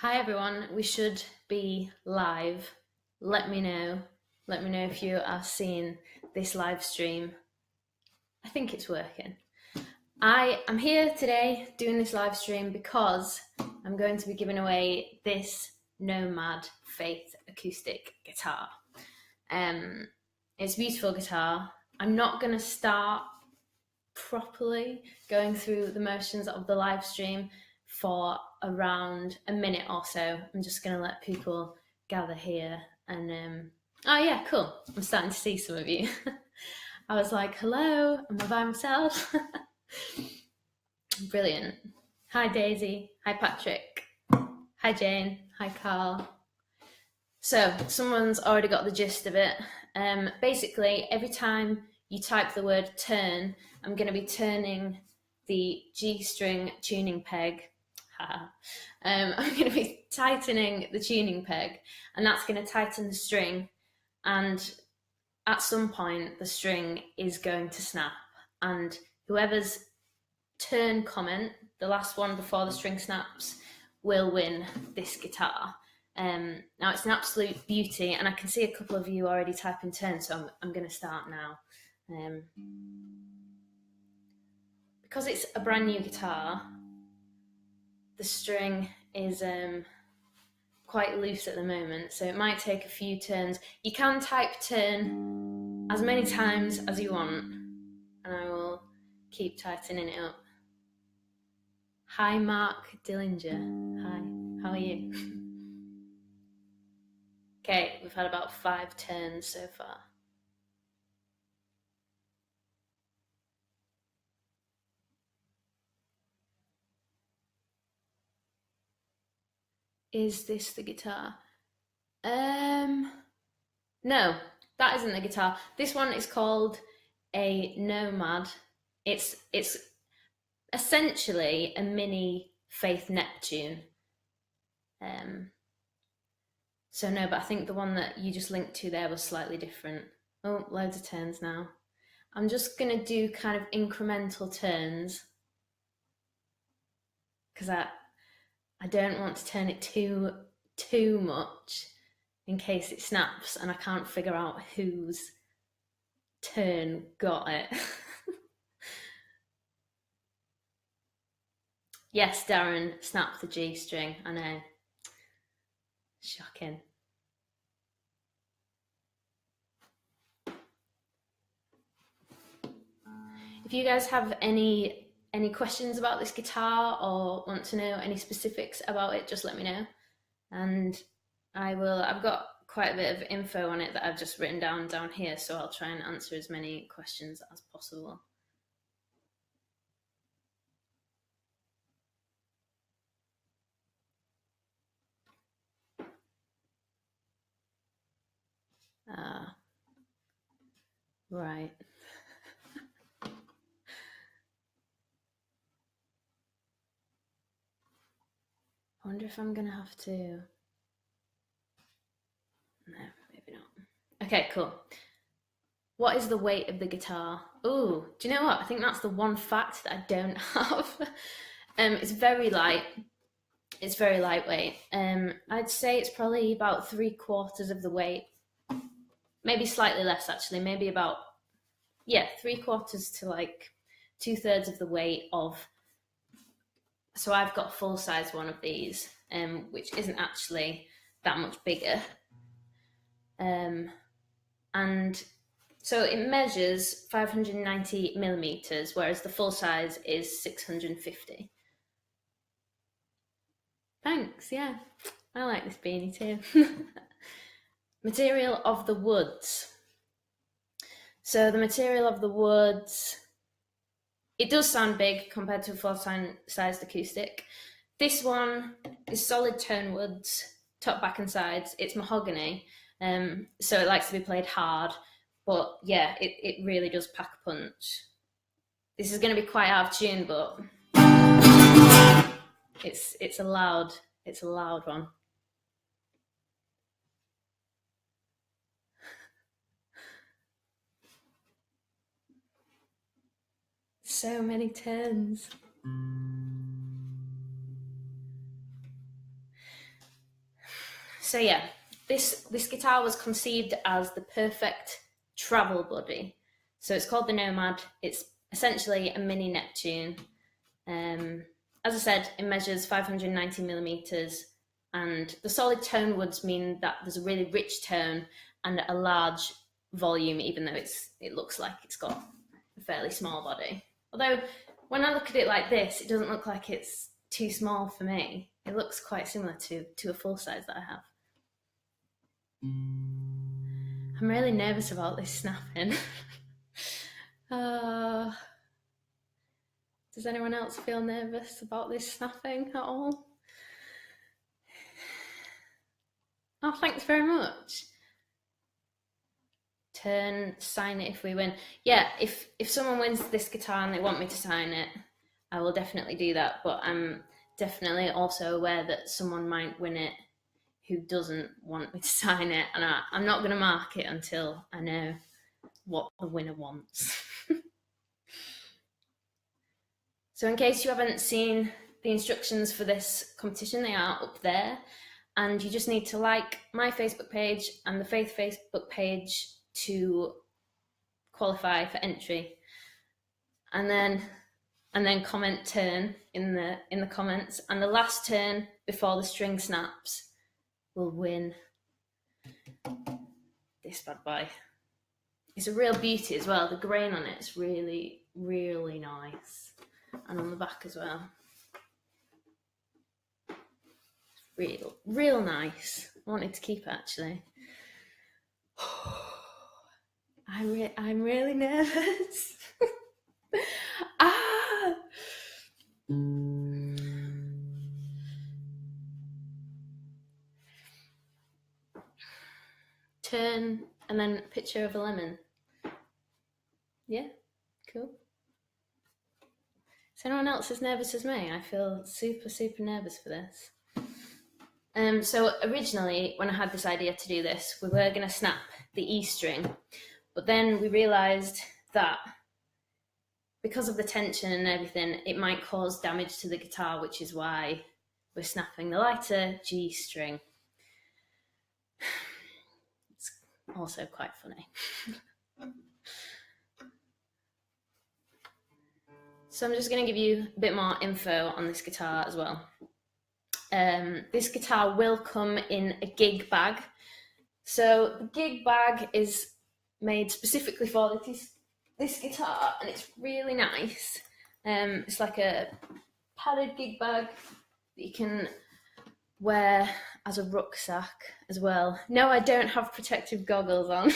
Hi everyone, we should be live. Let me know. Let me know if you are seeing this live stream. I think it's working. I am here today doing this live stream because I'm going to be giving away this Nomad Faith acoustic guitar. It's a beautiful guitar. I'm not going to start properly going through the motions of the live stream for around a minute or so. I'm just going to let people gather here and oh yeah, cool, I'm starting to see some of you. I was like, hello, am I by myself? Brilliant. Hi Daisy, hi Patrick, hi Jane, hi Carl. So someone's already got the gist of it. Basically, every time you type the word turn, I'm going to be turning the G string tuning peg. I'm going to be tightening the tuning peg, and that's going to tighten the string. And at some point, the string is going to snap. And whoever's turn comment, the last one before the string snaps, will win this guitar. Now it's an absolute beauty, and I can see a couple of you already typing turn, so I'm going to start now. Because it's a brand new guitar, the string is quite loose at the moment, so it might take a few turns. You can type turn as many times as you want, and I will keep tightening it up. Hi Mark Dillinger, hi, how are you? Okay, we've had about 5 turns so far. Is this the guitar? No, that isn't the guitar. This one is called a Nomad. It's essentially a mini Faith Neptune. So no, but I think the one that you just linked to there was slightly different. Oh, loads of turns now. I'm just gonna do kind of incremental turns because I don't want to turn it too much in case it snaps and I can't figure out whose turn got it. Yes, Darren, snap the G string. I know. Shocking. If you guys have any questions about this guitar or want to know any specifics about it, just let me know. And I've got quite a bit of info on it that I've just written down here, so I'll try and answer as many questions as possible. Right. I wonder if I'm gonna have to. No, maybe not. Okay, cool. What is the weight of the guitar? Oh, do you know what? I think that's the one fact that I don't have. It's very light. It's very lightweight. I'd say it's probably about 3/4 of the weight. Maybe slightly less actually. Maybe about 3/4 to like 2/3 of the weight of. So I've got a full size one of these, which isn't actually that much bigger. And so it measures 590 millimeters, whereas the full size is 650. Thanks, yeah. I like this beanie too. Material of the woods. So the material of the woods, it does sound big compared to a full-sized acoustic. This one is solid tone woods, top, back and sides. It's mahogany, so it likes to be played hard, but yeah, it really does pack a punch. This is going to be quite out of tune, but it's a loud one. So many turns. So yeah, this guitar was conceived as the perfect travel buddy. So it's called the Nomad. It's essentially a mini Neptune. As I said, it measures 590 millimeters, and the solid tone woods mean that there's a really rich tone and a large volume, even though it looks like it's got a fairly small body. Although when I look at it like this, it doesn't look like it's too small for me. It looks quite similar to a full size that I have. I'm really nervous about this snapping. Does anyone else feel nervous about this snapping at all? Oh, thanks very much. Turn, sign it if we win. Yeah, if someone wins this guitar and they want me to sign it, I will definitely do that. But I'm definitely also aware that someone might win it who doesn't want me to sign it, and I'm not going to mark it until I know what the winner wants. So in case you haven't seen the instructions for this competition, they are up there, and you just need to like my Facebook page and the Faith Facebook page to qualify for entry, and then comment turn in the comments, and the last turn before the string snaps will win this bad boy. It's a real beauty as well. The grain on it's really, really nice, and on the back as well. Real nice. I wanted to keep it actually. I'm really nervous. Turn, and then a picture of a lemon. Yeah, cool. Is anyone else as nervous as me? I feel super, super nervous for this. So originally, when I had this idea to do this, we were going to snap the E string, but then we realised that because of the tension and everything, it might cause damage to the guitar, which is why we're snapping the lighter G string. It's also quite funny. So I'm just going to give you a bit more info on this guitar as well. This guitar will come in a gig bag. So the gig bag is made specifically for this guitar, and it's really nice. It's like a padded gig bag that you can wear as a rucksack as well. No, I don't have protective goggles on.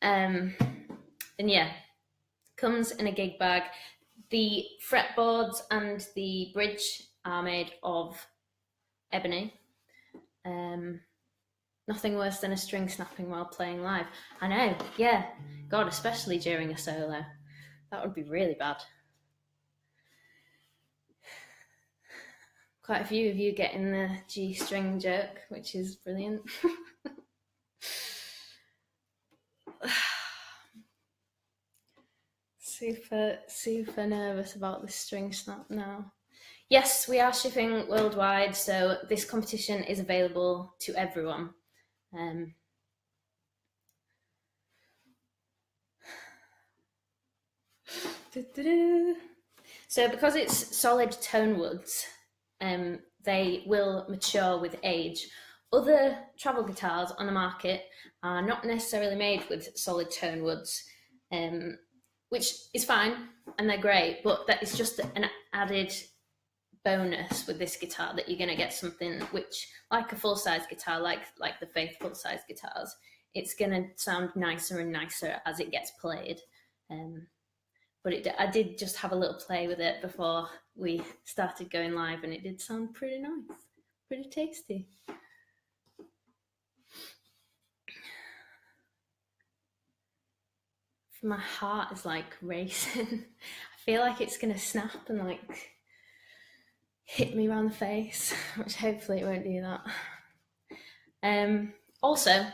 And yeah, comes in a gig bag. The fretboards and the bridge are made of ebony. Nothing worse than a string snapping while playing live. I know, yeah. God, especially during a solo. That would be really bad. Quite a few of you getting the G string joke, which is brilliant. Super, super nervous about this string snap now. Yes, we are shipping worldwide, so this competition is available to everyone. So because it's solid tone woods, they will mature with age. Other travel guitars on the market are not necessarily made with solid tone woods, which is fine and they're great, but that is just an added bonus with this guitar, that you're going to get something which, like a full-size guitar, like the Faith full-size guitars, it's going to sound nicer and nicer as it gets played. But I did just have a little play with it before we started going live, and it did sound pretty nice, pretty tasty. My heart is like racing. I feel like it's going to snap and like hit me around the face, which hopefully it won't do that. Also,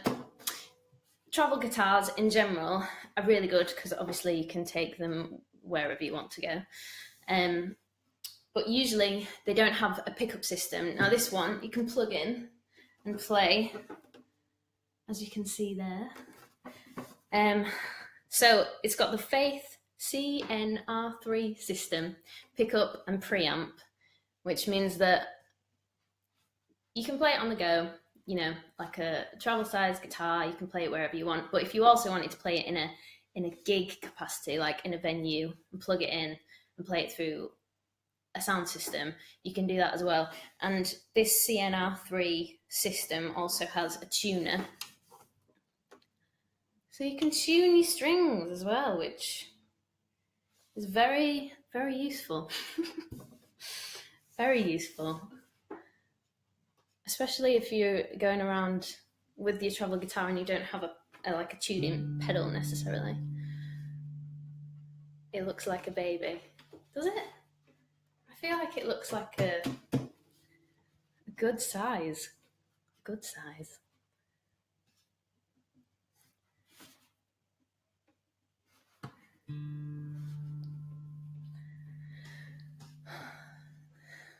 travel guitars in general are really good because obviously you can take them wherever you want to go. but usually they don't have a pickup system. Now this one you can plug in and play, as you can see there. So it's got the Faith CNR3 system, pickup and preamp, which means that you can play it on the go, you know, like a travel size guitar. You can play it wherever you want. But if you also wanted to play it in a gig capacity, like in a venue, and plug it in and play it through a sound system, you can do that as well. And this CNR3 system also has a tuner, so you can tune your strings as well, which is very, very useful. Very useful, especially if you're going around with your travel guitar and you don't have a tuning pedal necessarily. It looks like a baby, does it? I feel like it looks like a good size. Good size.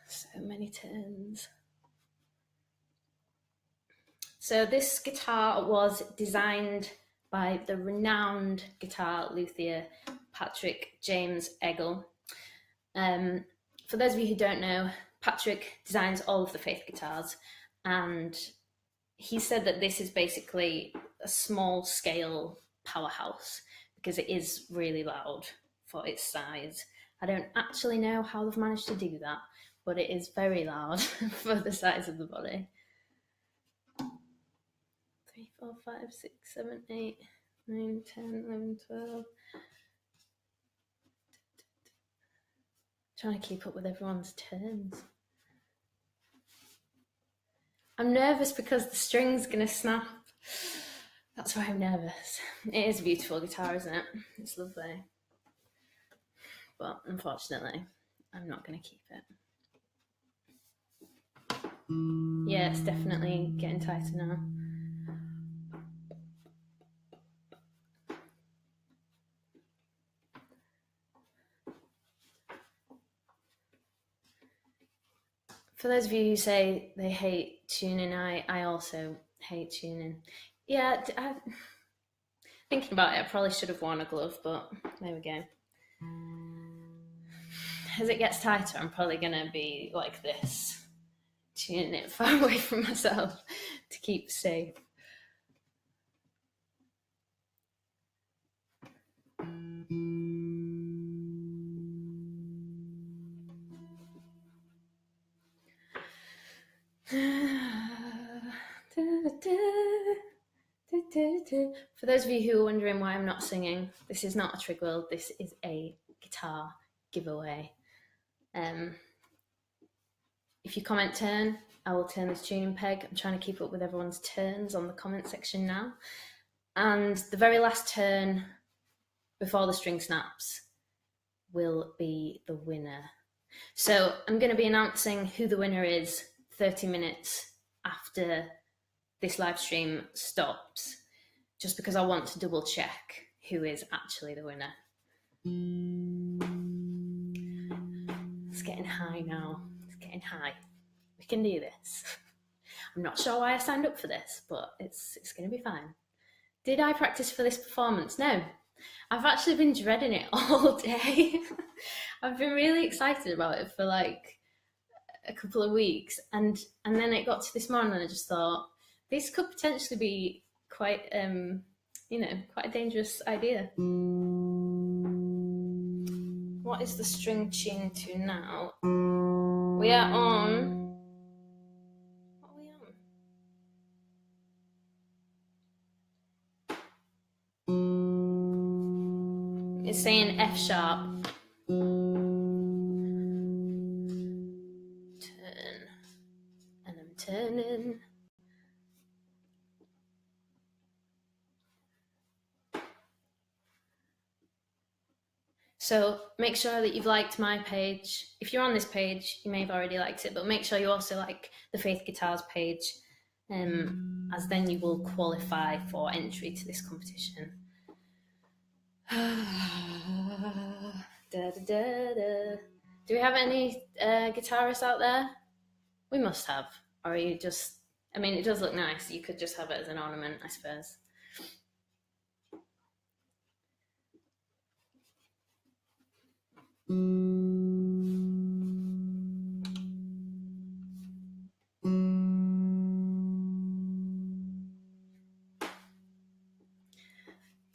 So many turns. So this guitar was designed by the renowned guitar luthier Patrick James Eggle. For those of you who don't know, Patrick designs all of the Faith guitars, and he said that this is basically a small scale powerhouse because it is really loud for its size. I don't actually know how they've managed to do that, but it is very loud for the size of the body. 3, 4, 5, 6, 7, 8, 9, 10, 11, 12. Trying to keep up with everyone's turns. I'm nervous because the string's gonna snap. That's why I'm nervous. It is a beautiful guitar, isn't it? It's lovely. But unfortunately, I'm not gonna keep it. Yeah, it's definitely getting tighter now. For those of you who say they hate tuning, I also hate tuning. Yeah, thinking about it, I probably should have worn a glove, but there we go. As it gets tighter, I'm probably going to be like this, tuning it far away from myself to keep safe. For those of you who are wondering why I'm not singing, this is not a trigwell, this is a guitar giveaway. If you comment turn, I will turn this tuning peg. I'm trying to keep up with everyone's turns on the comment section now. And the very last turn before the string snaps will be the winner. So I'm going to be announcing who the winner is 30 minutes after this live stream stops, just because I want to double check who is actually the winner. It's getting high now. It's getting high. We can do this. I'm not sure why I signed up for this, but it's going to be fine. Did I practice for this performance? No. I've actually been dreading it all day. I've been really excited about it for like a couple of weeks, and then it got to this morning and I just thought, this could potentially be quite, quite a dangerous idea. What is the string tuned to now? We are on... What are we on? It's saying F sharp. Turn. And I'm turning. So make sure that you've liked my page. If you're on this page, you may have already liked it, but make sure you also like the Faith Guitars page, as then you will qualify for entry to this competition. Do we have any guitarists out there? We must have. Or are you just... I mean, it does look nice. You could just have it as an ornament, I suppose.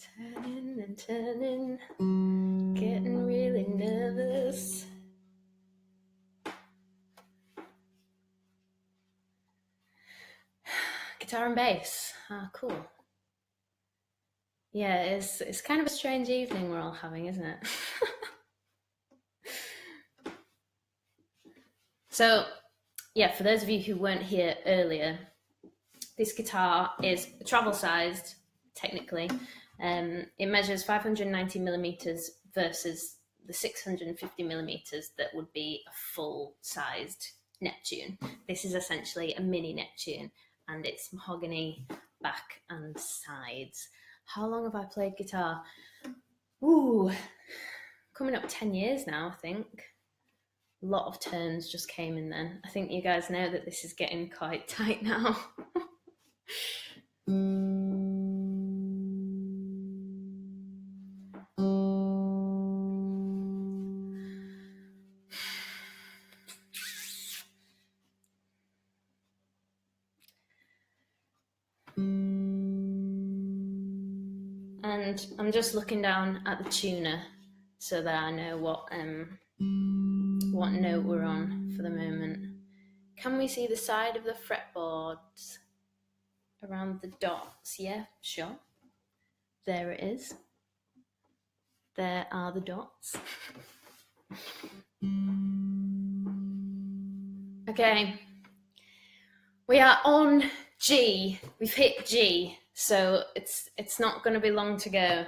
Turning and turning, getting really nervous. Guitar and bass. Ah, cool. Yeah, it's kind of a strange evening we're all having, isn't it? So, yeah, for those of you who weren't here earlier, this guitar is travel-sized, technically. It measures 590 millimeters versus the 650 millimeters that would be a full-sized Neptune. This is essentially a mini Neptune, and it's mahogany back and sides. How long have I played guitar? Ooh, coming up 10 years now, I think. A lot of turns just came in then. I think you guys know that this is getting quite tight now. And I'm just looking down at the tuner so that I know what note we're on for the moment. Can we see the side of the fretboards around the dots? Yeah, sure. There it is. There are the dots. Okay. We are on G. We've hit G, so it's not going to be long to go.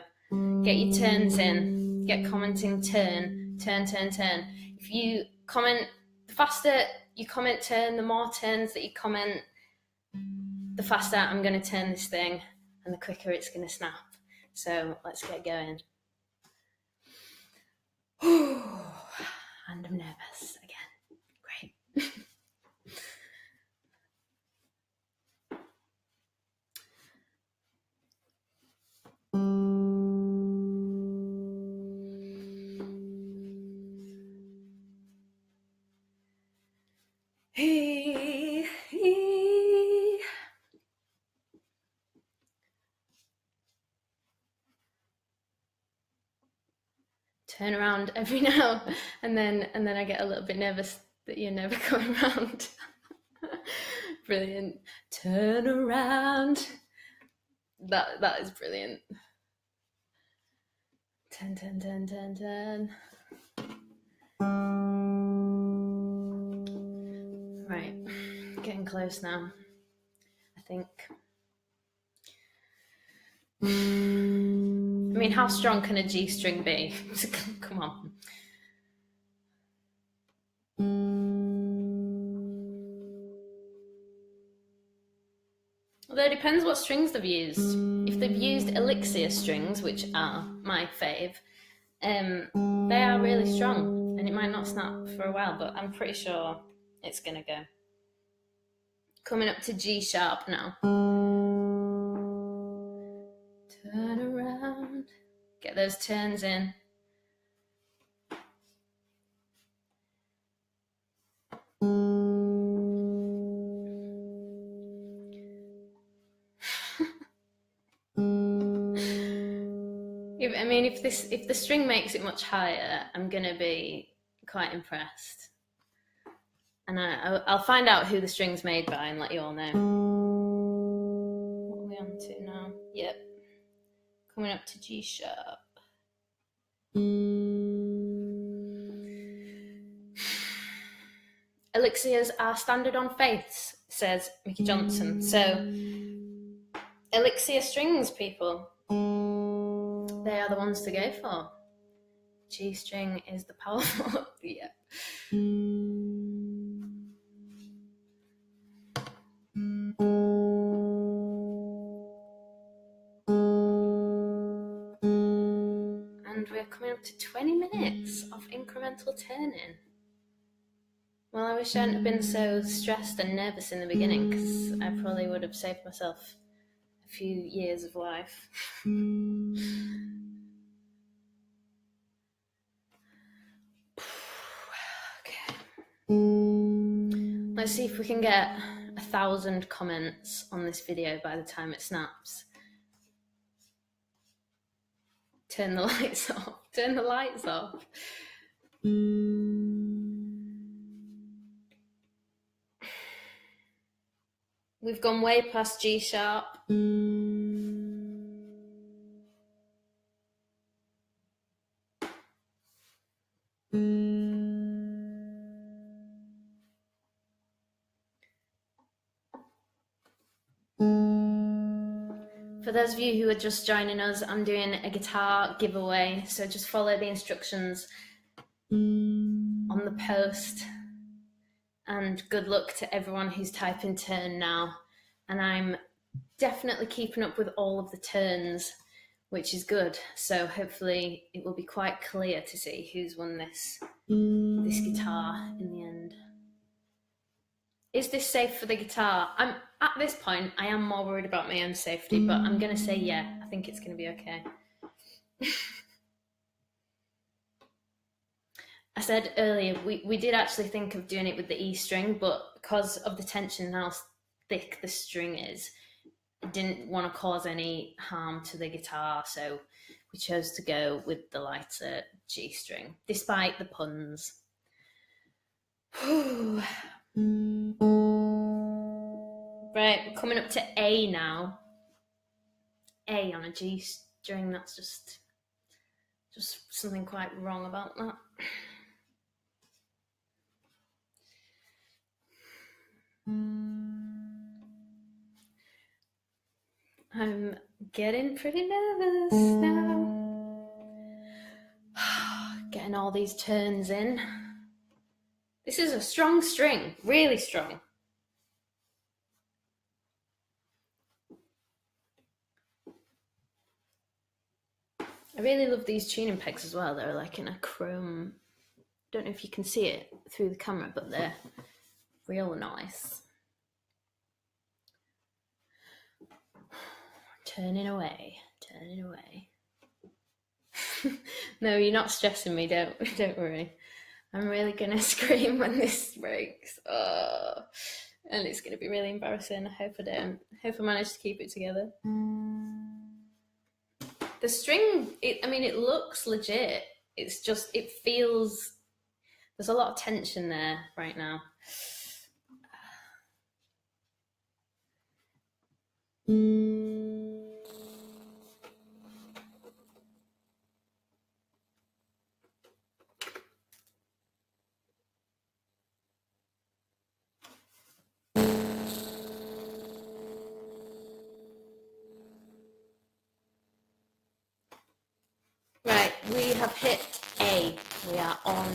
Get your turns in. Get commenting turn, turn, turn, turn. If you comment, the faster you comment turn, the more turns that you comment, the faster I'm going to turn this thing, and the quicker it's going to snap. So let's get going. And I'm nervous again. Great. Turn around every now and then I get a little bit nervous that you're never coming around. Brilliant. Turn around. That is brilliant. Turn, turn, turn, turn, turn. Right, getting close now, I think. I mean, how strong can a G string be? Come on. Although it depends what strings they've used. If they've used elixir strings, which are my fave, they are really strong, and it might not snap for a while, but I'm pretty sure it's gonna go. Coming up to G sharp now. Turn around. Get those turns in. If the string makes it much higher, I'm gonna be quite impressed. And I'll find out who the string's made by and let you all know. What are we on to now? Yep. Coming up to G sharp. Elixirs are standard on faiths, says Mickey Johnson. So, elixir strings, people. They are the ones to go for. G string is the powerful. Yeah. And we're coming up to 20 minutes of incremental turning. Well, I wish I hadn't have been so stressed and nervous in the beginning, because I probably would have saved myself a few years of life. Okay. Let's see if we can get 1,000 comments on this video by the time it snaps. Turn the lights off. Turn the lights off. We've gone way past G sharp. For those of you who are just joining us, I'm doing a guitar giveaway, so just follow the instructions on the post, and good luck to everyone who's typing turn now. And I'm definitely keeping up with all of the turns, which is good, so hopefully it will be quite clear to see who's won this guitar in the end. Is this safe for the guitar? At this point, I am more worried about my own safety, but I'm going to say yeah, I think it's going to be okay. I said earlier, we did actually think of doing it with the E string, but because of the tension and how thick the string is, I didn't want to cause any harm to the guitar, so we chose to go with the lighter G string, despite the puns. Right, we're coming up to A now. A on a G string, that's just something quite wrong about that. I'm getting pretty nervous now. Getting all these turns in. This is a strong string, really strong. I really love these tuning pegs as well. They're like in a chrome, don't know if you can see it through the camera, but they're real nice. Turning away. No, you're not stressing me, don't worry. I'm really gonna scream when this breaks. Oh, and it's gonna be really embarrassing. I hope I don't. I hope I manage to keep it together. The string, it looks legit. It's just, it feels, there's a lot of tension there right now. Right, we have hit A. We are on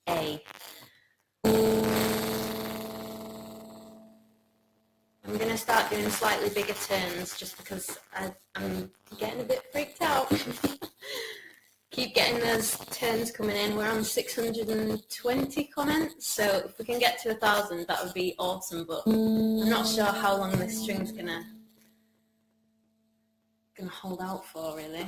A. I'm going to start doing slightly bigger turns just because I'm getting a bit freaked out. Keep getting those turns coming in. We're on 620 comments, so if we can get to 1,000, that would be awesome, but I'm not sure how long this string's gonna hold out for, really.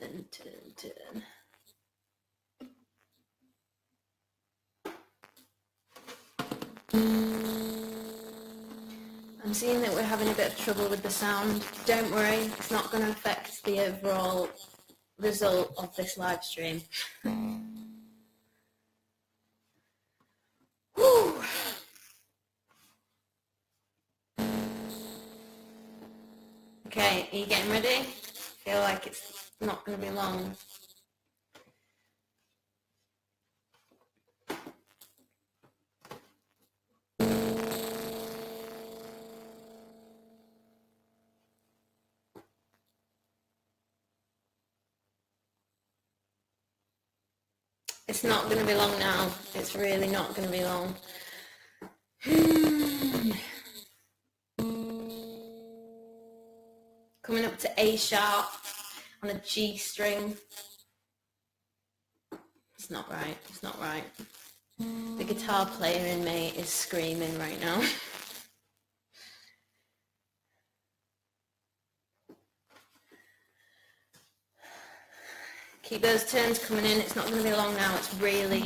Turn. I'm seeing that we're having a bit of trouble with the sound. Don't worry, it's not going to affect the overall result of this live stream. Whew. Okay, are you getting ready? I feel like it's not going to be long. It's not going to be long now. It's really not going to be long. Coming up to A sharp on a G string. It's not right. It's not right. The guitar player in me is screaming right now. Keep those turns coming in. It's not going to be long now. It's really,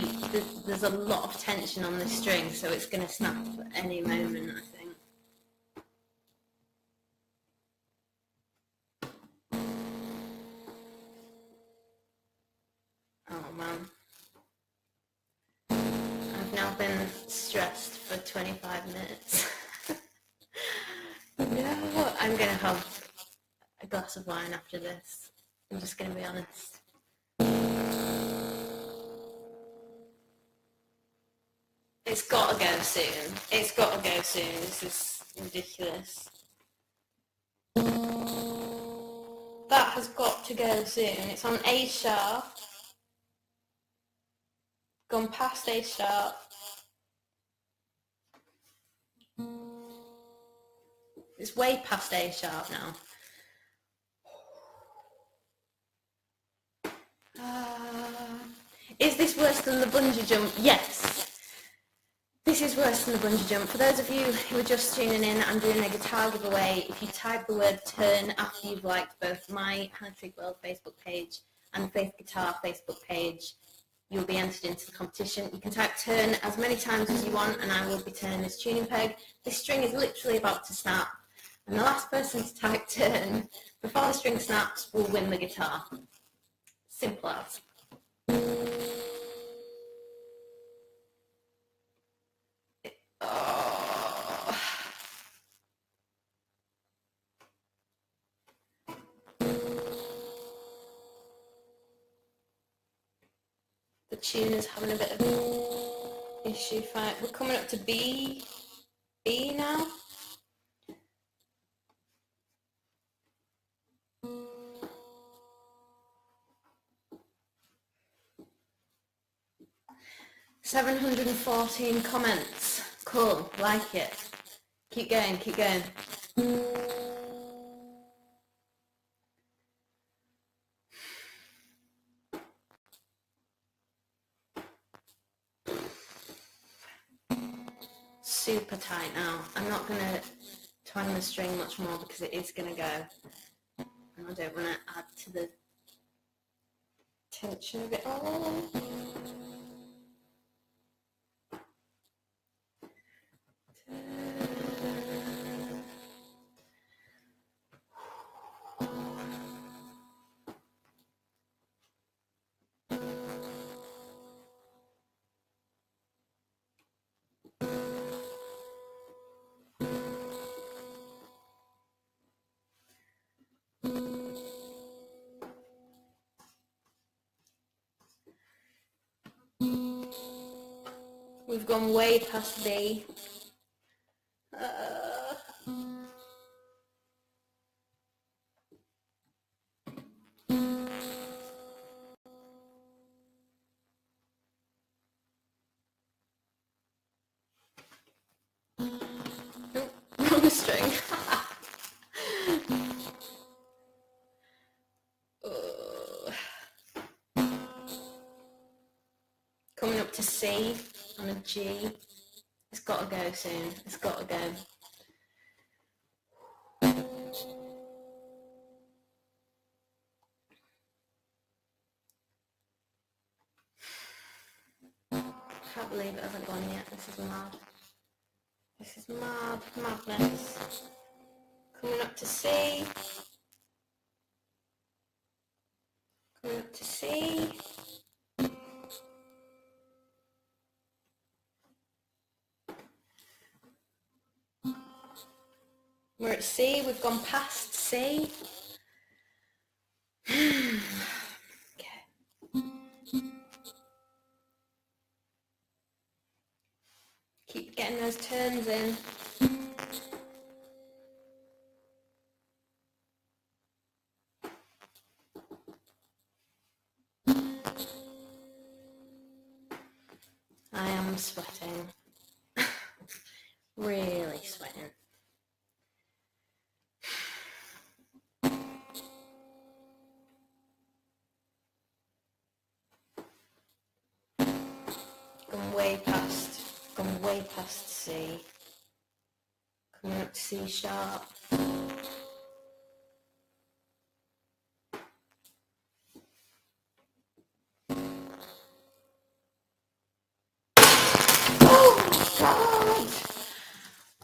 there's a lot of tension on this string, so it's going to snap at any moment, I think. Oh man. I've now been stressed for 25 minutes. No, I'm going to have a glass of wine after this. I'm just going to be honest. It's got to go soon. It's got to go soon. This is ridiculous. That has got to go soon. It's on A sharp. Gone past A sharp. It's way past A sharp now. Is this worse than the bungee jump? Yes. This is worse than the bungee jump. For those of you who are just tuning in, I'm doing a guitar giveaway. If you type the word turn after you've liked both my Hannah Trigwell Facebook page and Faith Guitar Facebook page, you'll be entered into the competition. You can type turn as many times as you want and I will be turning this tuning peg. This string is literally about to snap and the last person to type turn before the string snaps will win the guitar. Simple as. Oh. The tune is having a bit of an issue fight. We're coming up to B now. $714 comments. Cool, like it. Keep going, keep going. Super tight now. I'm not going to twang the string much more because it is going to go. And I don't want to add to the tension of it all. We've gone way past B. Wrong string. Coming up to C on a G. It's got to go soon. It's got to go. Can't believe it hasn't gone yet. This is mad. This is mad. Madness. Coming up to C. Coming up to C. We're at C. We've gone past C. Keep getting those turns in. I am sweating. Really sweating. past C. Coming up to C sharp.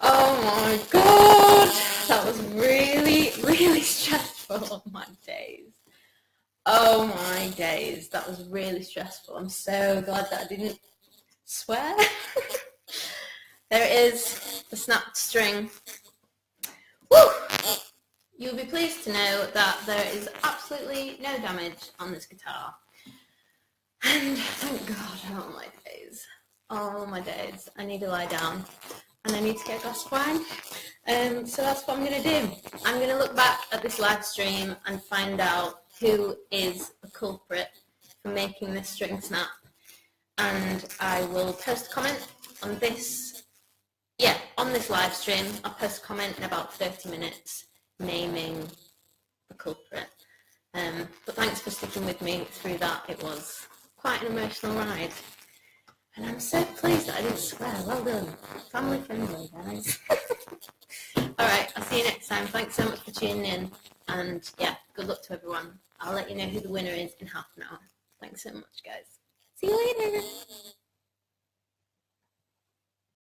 Oh my god! That was really, really stressful. Oh my days. Oh my days. That was really stressful. I'm so glad that I didn't swear. There it is, the snapped string. Woo! You'll be pleased to know that there is absolutely no damage on this guitar. And thank God, oh my days. Oh my days. I need to lie down and I need to get a glass of wine. So that's what I'm going to do. I'm going to look back at this live stream and find out who is the culprit for making this string snap. And I will post a comment on this, on this live stream. I'll post a comment in about 30 minutes naming the culprit. But thanks for sticking with me through that. It was quite an emotional ride. And I'm so pleased that I didn't swear. Well done. Family friendly, guys. Alright, I'll see you next time. Thanks so much for tuning in. And yeah, good luck to everyone. I'll let you know who the winner is in half an hour. Thanks so much, guys. See you later.